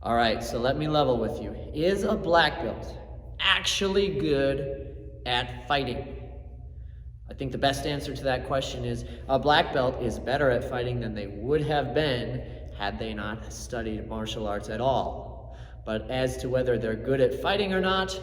All right, so let me level with you. Is a black belt actually good at fighting? I think the best answer to that question is a black belt is better at fighting than they would have been had they not studied martial arts at all. But as to whether they're good at fighting or not,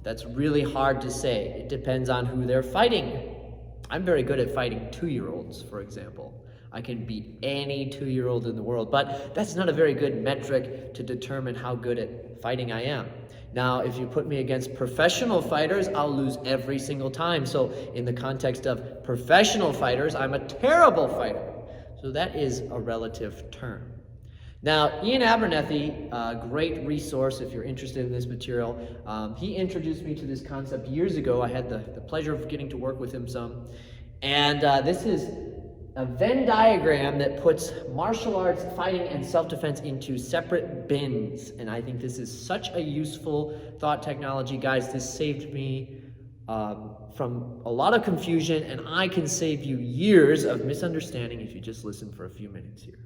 that's really hard to say. It depends on who they're fighting. I'm very good at fighting 2-year-olds, for example. I can beat any 2-year-old in the world, but that's not a very good metric to determine how good at fighting I am. Now, if you put me against professional fighters, I'll lose every single time. So in the context of professional fighters, I'm a terrible fighter. So that is a relative term. Now, Ian Abernethy, a great resource if you're interested in this material, he introduced me to this concept years ago. I had the pleasure of getting to work with him some. And this is a Venn diagram that puts martial arts, fighting, and self-defense into separate bins. And I think this is such a useful thought technology. Guys, this saved me from a lot of confusion, and I can save you years of misunderstanding if you just listen for a few minutes here.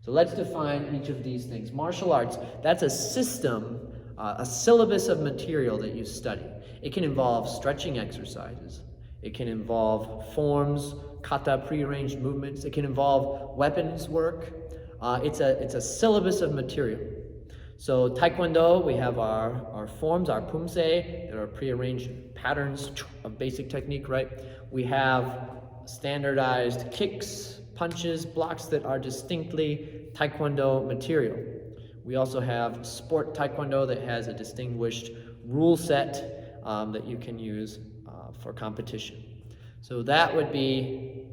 So let's define each of these things. Martial arts, that's a system, a syllabus of material that you study. It can involve stretching exercises. It can involve forms, kata, prearranged movements. It can involve weapons work. It's a syllabus of material. So Taekwondo, we have our forms, our pumse, that are prearranged patterns of basic technique, right? We have standardized kicks, punches, blocks that are distinctly Taekwondo material. We also have sport Taekwondo that has a distinguished rule set that you can use for competition. So that would be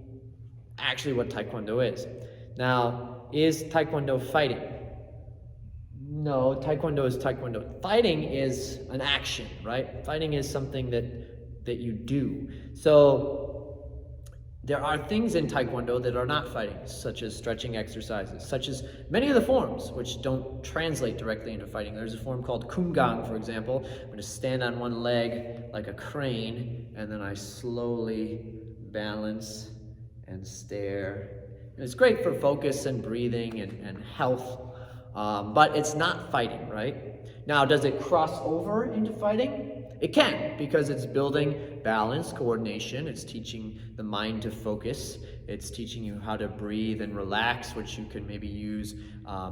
actually what Taekwondo is. Now, is Taekwondo fighting? No, Taekwondo is Taekwondo. Fighting is an action, right? Fighting is something that you do. So there are things in Taekwondo that are not fighting, such as stretching exercises, such as many of the forms, which don't translate directly into fighting. There's a form called Kumgang, for example. I'm going to stand on one leg like a crane, and then I slowly balance and stare. And it's great for focus and breathing and health, but it's not fighting, right? Now, does it cross over into fighting? It can, because it's building balance, coordination. It's teaching the mind to focus. It's teaching you how to breathe and relax, which you can maybe use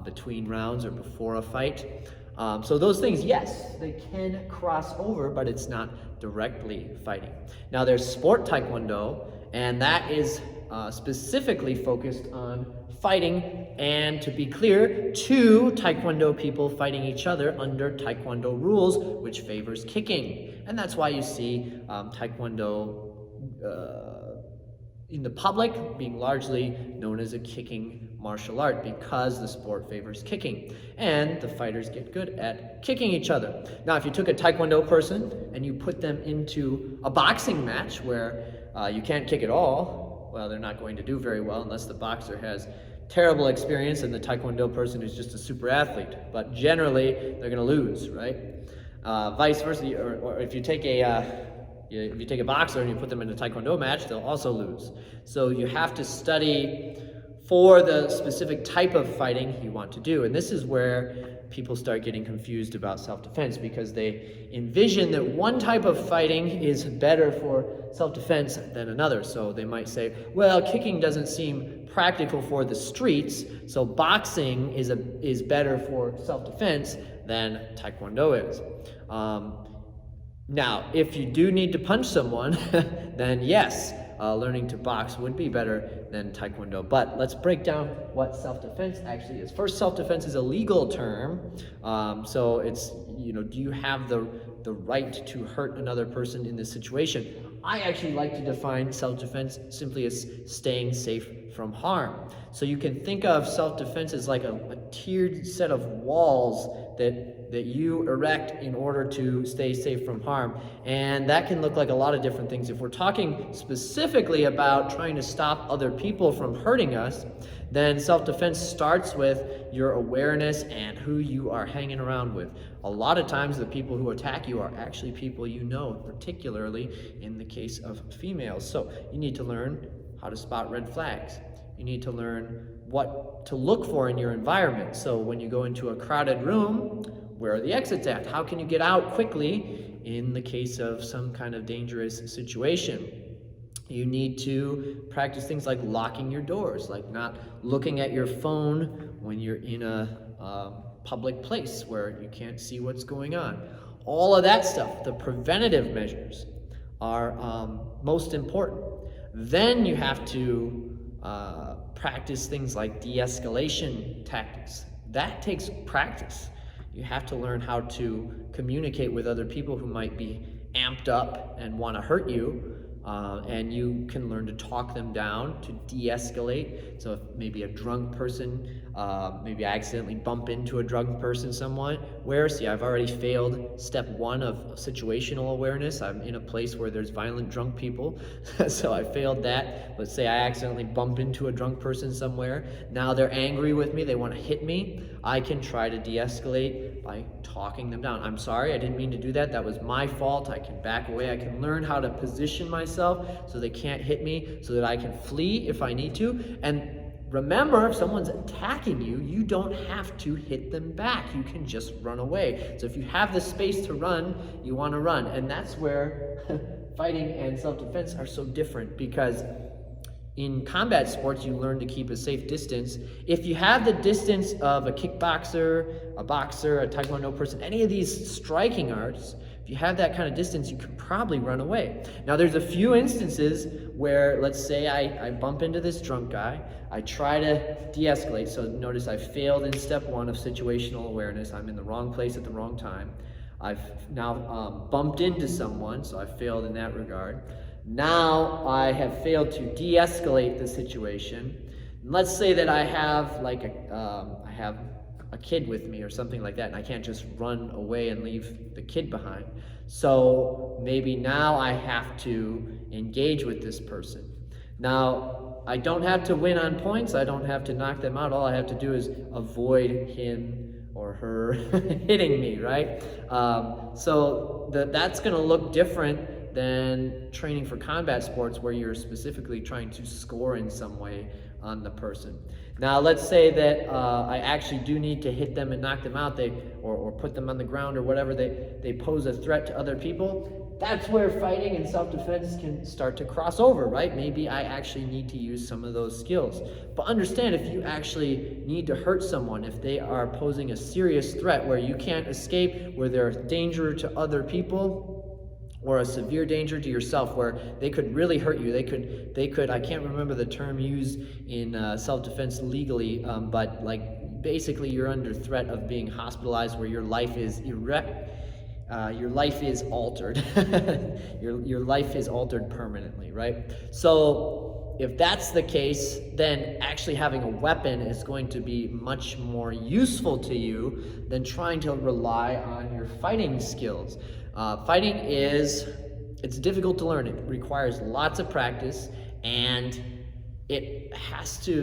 between rounds or before a fight. So those things, yes, they can cross over, but it's not directly fighting. Now there's sport Taekwondo, and that is specifically focused on fighting, and to be clear, 2 Taekwondo people fighting each other under Taekwondo rules, which favors kicking. And that's why you see Taekwondo in the public being largely known as a kicking martial art, because the sport favors kicking, and the fighters get good at kicking each other. Now, if you took a Taekwondo person and you put them into a boxing match where you can't kick at all, well, they're not going to do very well unless the boxer has terrible experience and the Taekwondo person is just a super athlete. But generally, they're going to lose, right? Vice versa, or if you take a boxer and you put them in a Taekwondo match, they'll also lose. So you have to study for the specific type of fighting you want to do. And this is where people start getting confused about self-defense, because they envision that one type of fighting is better for self-defense than another. So they might say, well, kicking doesn't seem practical for the streets, so boxing is better for self-defense than Taekwondo is. Now, if you do need to punch someone, then yes, learning to box would be better than Taekwondo. But let's break down what self-defense actually is. First, self-defense is a legal term. So it's, do you have the right to hurt another person in this situation? I actually like to define self-defense simply as staying safe from harm. So you can think of self-defense as like a tiered set of walls that you erect in order to stay safe from harm. And that can look like a lot of different things. If we're talking specifically about trying to stop other people from hurting us, then self-defense starts with your awareness and who you are hanging around with. A lot of times the people who attack you are actually people you know, particularly in the case of females. So you need to learn how to spot red flags. You need to learn what to look for in your environment. So when you go into a crowded room, where are the exits at? How can you get out quickly in the case of some kind of dangerous situation? You need to practice things like locking your doors, like not looking at your phone when you're in a public place where you can't see what's going on. All of that stuff, the preventative measures, are most important. Then you have to practice things like de-escalation tactics. That takes practice. You have to learn how to communicate with other people who might be amped up and want to hurt you, and you can learn to talk them down, to de-escalate. So if maybe a drunk person, maybe I accidentally bump into a drunk person somewhere, see, I've already failed step 1 of situational awareness. I'm in a place where there's violent drunk people, so I failed that. Let's say I accidentally bump into a drunk person somewhere. Now they're angry with me, they want to hit me. I can try to de-escalate by talking them down. I'm sorry, I didn't mean to do that. That was my fault. I can back away. I can learn how to position myself so they can't hit me, so that I can flee if I need to. And remember, if someone's attacking you, you don't have to hit them back. You can just run away. So if you have the space to run, you want to run. And that's where fighting and self-defense are so different, because in combat sports, you learn to keep a safe distance. If you have the distance of a kickboxer, a boxer, a Taekwondo person, any of these striking arts, if you have that kind of distance, you can probably run away. Now, there's a few instances where, let's say I bump into this drunk guy, I try to de-escalate. So notice I failed in step 1 of situational awareness. I'm in the wrong place at the wrong time. I've now bumped into someone, so I failed in that regard. Now I have failed to de-escalate the situation. Let's say that I have I have a kid with me or something like that, and I can't just run away and leave the kid behind. So maybe now I have to engage with this person. Now, I don't have to win on points. I don't have to knock them out. All I have to do is avoid him or her hitting me, right? So that's going to look different than training for combat sports, where you're specifically trying to score in some way on the person. Now, let's say that I actually do need to hit them and knock them out, or put them on the ground or whatever, they pose a threat to other people. That's where fighting and self-defense can start to cross over, right? Maybe I actually need to use some of those skills. But understand, if you actually need to hurt someone, if they are posing a serious threat where you can't escape, where they're a danger to other people, or a severe danger to yourself, where they could really hurt you. They could, I can't remember the term used in self-defense legally, but like basically you're under threat of being hospitalized, where your life is altered. your life is altered permanently, right? So if that's the case, then actually having a weapon is going to be much more useful to you than trying to rely on your fighting skills. Fighting it's difficult to learn. It requires lots of practice, and it has to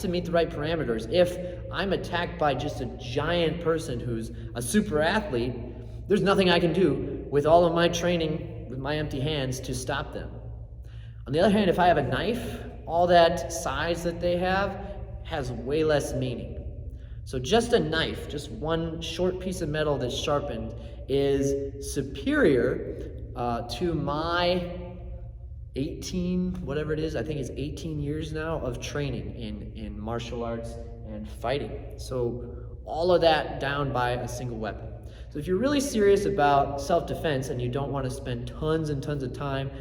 meet the right parameters. If I'm attacked by just a giant person who's a super athlete, there's nothing I can do with all of my training with my empty hands to stop them. On the other hand, if I have a knife, all that size that they have has way less meaning. So just a knife, just one short piece of metal that's sharpened, is superior to my 18, whatever it is, I think it's 18 years now of training in martial arts and fighting. So all of that down by a single weapon. So if you're really serious about self-defense and you don't want to spend tons and tons of time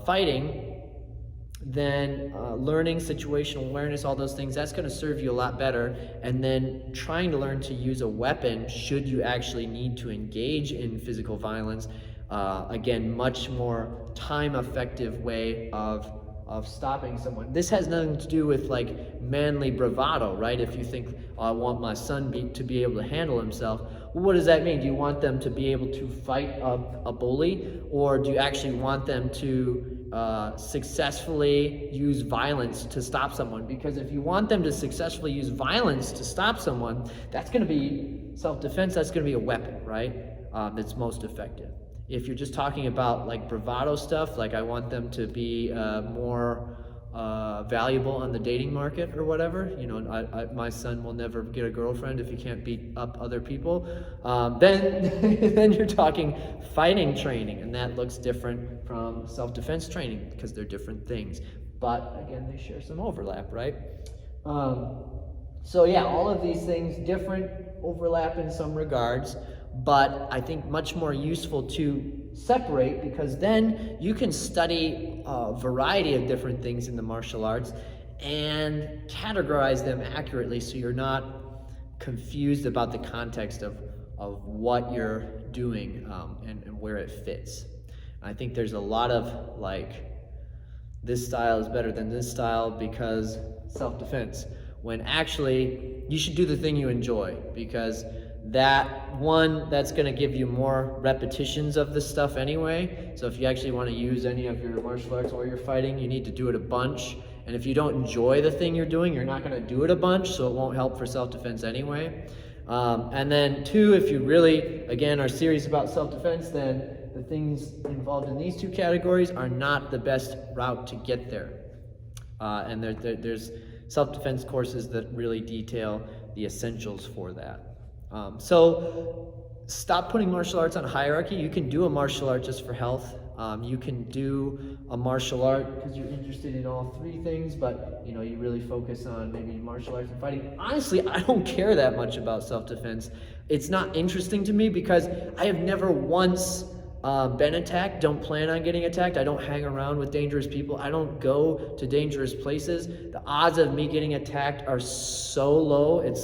fighting, then learning situational awareness, all those things, that's going to serve you a lot better. And then trying to learn to use a weapon should you actually need to engage in physical violence, again, much more time-effective way of stopping someone. This has nothing to do with like manly bravado, right? If you think, oh, I want my son to be able to handle himself, well, what does that mean? Do you want them to be able to fight a bully, or do you actually want them to successfully use violence to stop someone? Because if you want them to successfully use violence to stop someone, that's going to be self-defense. That's going to be a weapon, right? That's most effective. If you're just talking about like bravado stuff, like I want them to be more valuable on the dating market or whatever. You know, my son will never get a girlfriend if he can't beat up other people. Then then you're talking fighting training, and that looks different from self-defense training because they're different things. But again, they share some overlap, right? So yeah, all of these things different, overlap in some regards, but I think much more useful to separate, because then you can study a variety of different things in the martial arts and categorize them accurately, so you're not confused about the context of what you're doing and where it fits. I think there's a lot of like, this style is better than this style because self-defense, when actually you should do the thing you enjoy, because that's going to give you more repetitions of this stuff anyway. So if you actually want to use any of your martial arts or your fighting, you need to do it a bunch. And if you don't enjoy the thing you're doing, you're not going to do it a bunch, so it won't help for self-defense anyway. And then two, if you really, again, are serious about self-defense, then the things involved in these two categories are not the best route to get there. And there's self-defense courses that really detail the essentials for that. So stop putting martial arts on a hierarchy. You can do a martial art just for health. You can do a martial art because you're interested in all three things, but you know, you really focus on maybe martial arts and fighting. Honestly, I don't care that much about self-defense. It's not interesting to me because I have never once been attacked, don't plan on getting attacked. I don't hang around with dangerous people. I don't go to dangerous places. The odds of me getting attacked are so low, it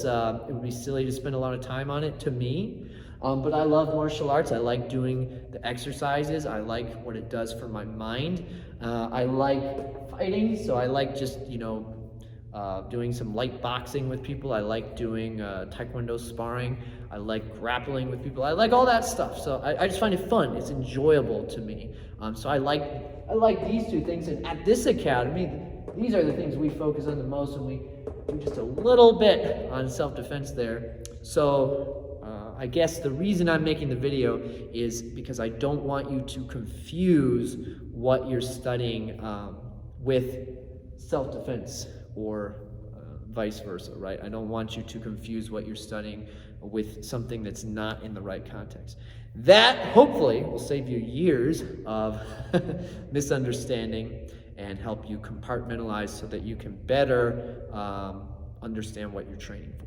would be silly to spend a lot of time on it, to me. But I love martial arts. I like doing the exercises. I like what it does for my mind. I like fighting, so I like just, you know, doing some light boxing with people. I like doing Taekwondo sparring. I like grappling with people. I like all that stuff. So I just find it fun. It's enjoyable to me. So I like these two things. And at this academy, these are the things we focus on the most, and we do just a little bit on self-defense there. So I guess the reason I'm making the video is because I don't want you to confuse what you're studying with self-defense or vice versa, right? I don't want you to confuse what you're studying with something that's not in the right context. That hopefully will save you years of misunderstanding and help you compartmentalize so that you can better understand what you're training for.